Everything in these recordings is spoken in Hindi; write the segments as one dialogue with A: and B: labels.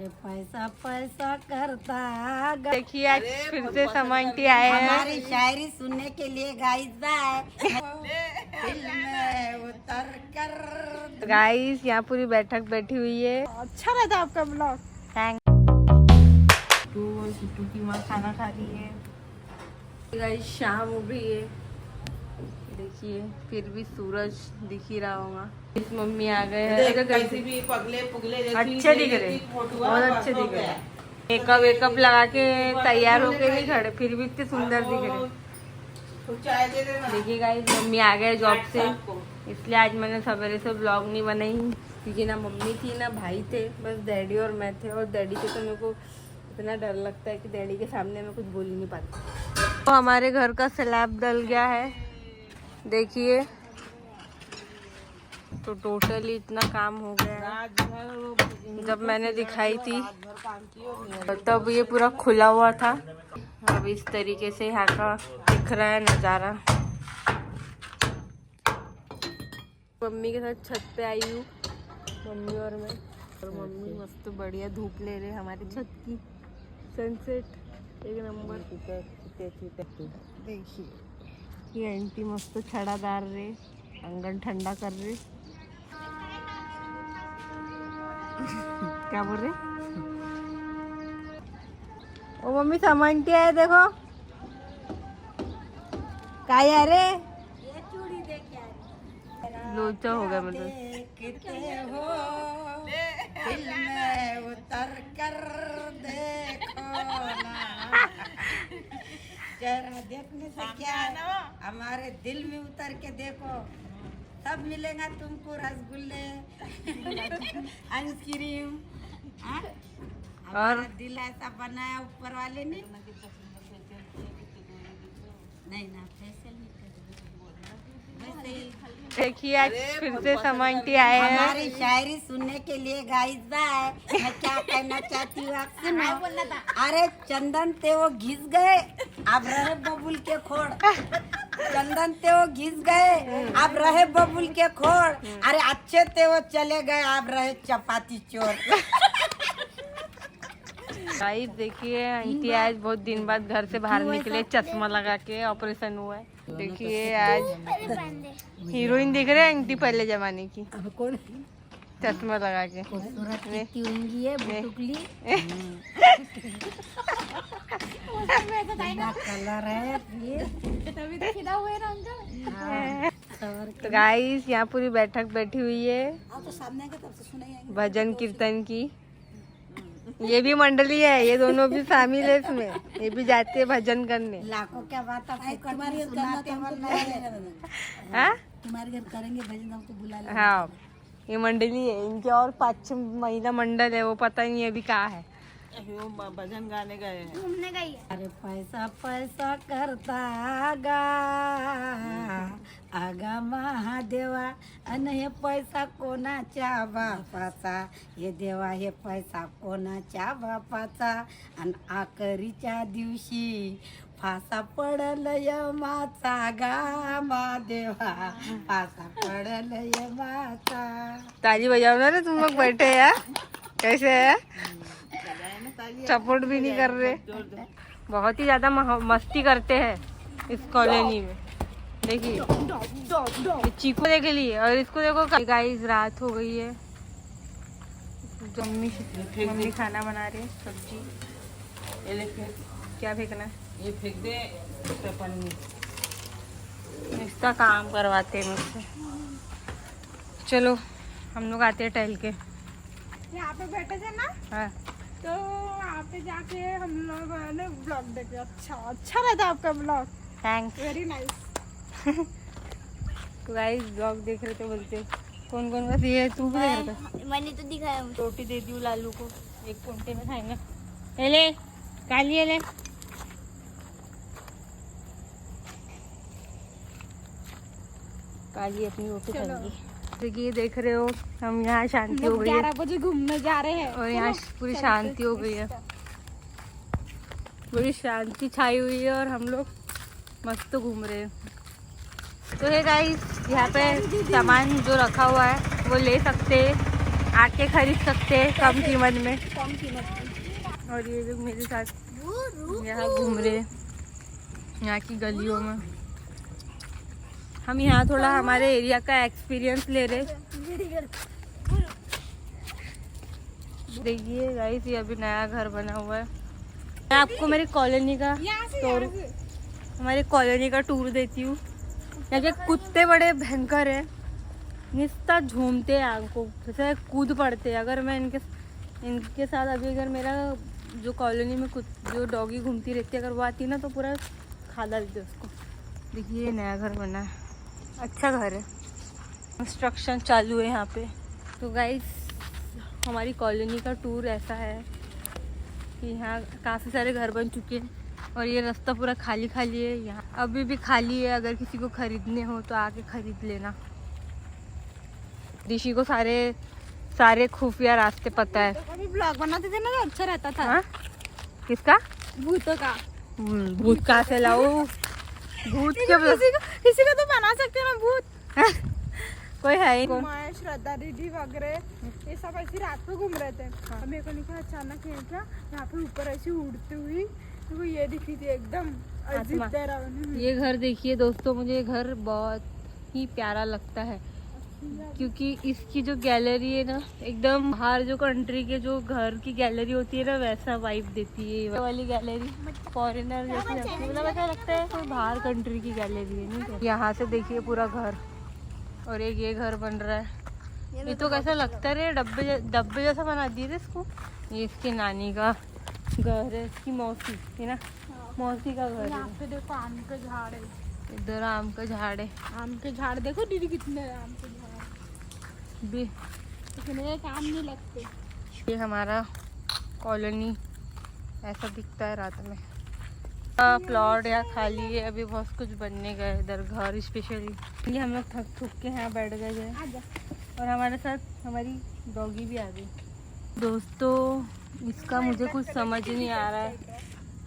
A: अरे पैसा पैसा करता।
B: देखिए आज फिर से समांटी आए हैं
A: हमारी शायरी सुनने के लिए गाइस उतर कर।
B: गाइस यहाँ पूरी बैठक बैठी हुई है।
C: अच्छा रहता आपका ब्लॉग।
B: थैंक सिट्टू की माँ खाना खा रही है। गाइस शाम हो गई है, देखिए फिर भी सूरज दिख ही रहा होगा। इस मम्मी आ गए हैं,
D: कैसे भी पगले पुगले
B: अच्छे दिख रहे, बहुत अच्छे दिख रहे। मेकअप वेकअप लगा के तैयार होके नहीं खड़े, फिर भी इतने सुंदर दिख रहे। देखिए गाइस मम्मी आ गए जॉब से, इसलिए आज मैंने सवेरे से ब्लॉग नहीं बनाई, क्योंकि ना मम्मी थी ना भाई थे, बस डैडी और मैं थे। और डैडी से तो मेरे को इतना डर लगता है कि डैडी के सामने मैं कुछ बोल ही नहीं पाती। तो हमारे घर का स्लैब डल गया है, देखिए। तो टोटली इतना काम हो गया है। जब मैंने दिखाई थी तब ये पूरा खुला हुआ था। अब इस तरीके से यहाँ का दिख रहा है नज़ारा। मम्मी के साथ छत पे आई हूँ, मम्मी और मैं। और मम्मी मस्त बढ़िया धूप ले रहे हमारी छत की। सनसेट एक नंबर। देखिए ये आंटी मस्त छड़ा डाल रहे, आंगन ठंडा कर रहे। क्या बोल रहे? ओ मम्मी सामान क्या है देखो। काय है रे?
A: ये चूड़ी देख यार।
B: लोचा हो गया मतलब।
A: देखते हो दिल में उतर कर देखो ना। चेहरा देखने से क्या है, हमारे दिल में उतर के देखो, सब मिलेगा तुमको। रसगुल्ले, आइसक्रीम। और दिल ऐसा बनाया ऊपर वाले ने। नहीं ना फेशियल नहीं कर।
B: देखिए आज फिर से समांटी आए हैं।
A: हमारी शायरी सुनने के लिए गाइस मैं क्या कहना चाहती हूँ आप सुनो। अरे चंदन ते वो घिस गए, अब रहे बबुल के खोड़। चंदन ते वो घिस गए, अब रहे बबुल के खोड़। अरे अच्छे थे वो चले गए, अब रहे चपाती चोर।
B: गाइस देखिए आंटी आज बहुत दिन बाद घर से बाहर निकले, चश्मा लगा के। ऑपरेशन हुआ है, देखिए आज हीरोइन दिख रहे हैं आंटी पहले जमाने की,
A: कौन
B: चश्मा लगा के।
A: खूबसूरत कितनी होंगी है बुटुकली। कलर है
B: तो गाइस यहाँ पूरी बैठक बैठी हुई है
A: तो सामने के तब से सुनाई
B: भजन कीर्तन की। ये भी मंडली है, ये दोनों भी शामिल है इसमें, ये भी जाते हैं भजन करने।
A: लाखों क्या बात है, तुम्हारे घर करेंगे भजन, हमको बुला लेंगे।
B: हाँ ये मंडली है इनके, और 5-6 महिला मंडल है, वो पता नहीं अभी कहाँ है।
D: भजन गाने गए हैं,
C: घूमने गई।
A: अरे पैसा पैसा करता आगा महादेवा, अन हे पैसा कोणाच्या बापाचा, हे देवा हे पैसा कोणाच्या बापाचा, अन आखरीच्या दिवशी फासा पडल यमाचा गा महादेवा, फासा पडल यमाचा।
B: ताली बजाओ ना तुम लोग बैठे यार, कैसे है? सपोर्ट भी नहीं कर रहे, बहुत ही ज्यादा मस्ती करते हैं इस कॉलोनी में। देखिए चीकू देख लिए, और इसको देखो। गाइस रात हो गई है, मम्मी खाना बना रही है, सब्जी। क्या फेंकना है?
D: ये फेंक दे पन्नी।
B: इसका काम करवाते हैं मुझसे। चलो हम लोग आते हैं टहल के।
C: यहाँ पे बैठे थे ना,
B: हाँ
C: तो वहाँ पे जाके हम लोग ने ब्लॉग देखे। अच्छा रहता आपका ब्लॉग।
B: थैंक्स।
C: Very nice.
B: तो गाइस ब्लॉग देख रहे थे, बोलते कौन कौन बस ये तू भी देख रहा था?
C: मैंने तो दिखाया।
B: रोटी दे दी लालू को, एक कुंटे में खाएंगे। ले काली ले, काली अपनी रोटी खाएंगी। देखिए देख रहे हो हम यहाँ शांति हो गई है,
C: 11 बजे घूमने जा रहे हैं
B: और यहाँ पूरी शांति हो गई है, पूरी शांति छाई हुई है, और हम लोग मस्त घूम रहे हैं। तो है गाइस यहाँ पे सामान जो रखा हुआ है वो ले सकते हैं, आके खरीद सकते हैं कम कीमत में।
C: कम कीमत की।
B: और ये लोग मेरे साथ यहाँ घूम रहे हैं, यहाँ की गलियों में। हम यहाँ थोड़ा हमारे एरिया का एक्सपीरियंस ले रहे। देखिए गाइस, ये अभी नया घर बना हुआ है। मैं आपको मेरी कॉलोनी का टूर, हमारे कॉलोनी का टूर देती हूँ। यहाँ के कुत्ते बड़े भयंकर हैं, निस्ता झूमते हैं आंखों जैसे कूद पड़ते हैं। अगर मैं इनके साथ अभी अगर मेरा जो कॉलोनी में जो डॉगी घूमती रहती है अगर वो आती है ना तो पूरा खा डालते उसको। देखिए ये नया घर बना है, अच्छा घर है, कंस्ट्रक्शन चालू है यहाँ पे। तो गाइस हमारी कॉलोनी का टूर ऐसा है कि यहाँ काफ़ी सारे घर बन चुके हैं और ये रास्ता पूरा खाली खाली है। यहाँ अभी भी खाली है, अगर किसी को ख़रीदने हो तो आके ख़रीद लेना। ऋषि को सारे खुफिया रास्ते पता है।
C: अभी ब्लॉग बनाते थे ना तो अच्छा रहता था।
B: हाँ? किसका?
C: भूतों का।
B: भूत कहाँ से लाओ? भूत के
C: किसी को तो बना सकते हैं ना भूत।
B: कोई है ही
C: मैं श्रद्धा दीदी वगैरह ये सब ऐसे रात को घूम रहे थे। और मेरे को लिखा अचानक है क्या यहाँ पे ऊपर ऐसी उड़ती हुई तो ये दिखी थी एकदम अजीब डरावनी।
B: ये घर देखिए दोस्तों, मुझे ये घर बहुत ही प्यारा लगता है क्योंकि इसकी जो गैलरी है ना एकदम बाहर जो कंट्री के जो घर की गैलरी होती है ना वैसा वाइब देती है। ये वाली गैलरी फॉरेनर जैसी लगती है, मतलब ऐसा लगता है कोई बाहर कंट्री की गैलरी है। नहीं तो यहाँ से देखिए पूरा घर, और एक ये घर बन रहा है। ये तो कैसा लगता है डब्बे जैसा बना दिए थे इसको। ये इसकी नानी का घर है, इसकी मौसी है ना, मौसी का घर
C: यहाँ
B: है।
C: पे देखो आम के झाड़ है,
B: इधर आम का झाड़ है
C: आम के झाड़ देखो दीदी कितने आम के झाड़
B: भी।
C: इतने काम नहीं लगते।
B: ये हमारा कॉलोनी ऐसा दिखता है रात में। प्लॉट या खाली है, अभी बहुत कुछ बनने गए इधर घर स्पेशली। ये हम लोग थक थक के यहाँ बैठ गए हैं और हमारे साथ हमारी डॉगी भी आ गई। दोस्तों इसका मुझे कुछ समझ नहीं आ रहा है,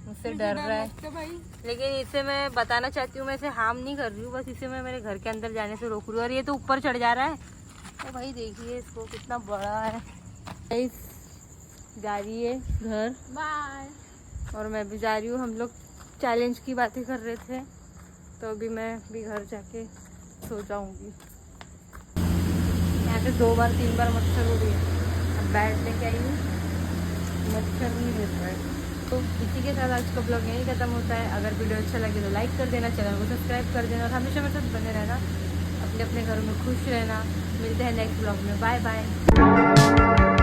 B: मुझसे डर रहा है,
C: तो भाई
B: लेकिन इसे मैं बताना चाहती हूँ मैं इसे हार्म नहीं कर रही हूँ, बस इसे मैं मेरे घर के अंदर जाने से रोक रही हूँ। और ये तो ऊपर चढ़ जा रहा है। तो भाई देखिए इसको कितना बड़ा है। जा रही है घर
C: बाय।
B: और मैं भी जा रही हूँ। हम लोग चैलेंज की बातें कर रहे थे तो अभी मैं भी घर जाके सो जाऊँगी। यहाँ पे 2 बार 3 बार मच्छर उड़ी है, अब बैठ लेके आई हूँ, मच्छर नहीं मिल रहा है। तो इसी के साथ आज का ब्लॉग यहीं खत्म होता है। अगर वीडियो अच्छा लगे तो लाइक कर देना, चैनल को सब्सक्राइब कर देना और हमेशा मेरे साथ बने रहना, अपने अपने घरों में खुश रहना। मिलते हैं नेक्स्ट ब्लॉग में, बाय बाय।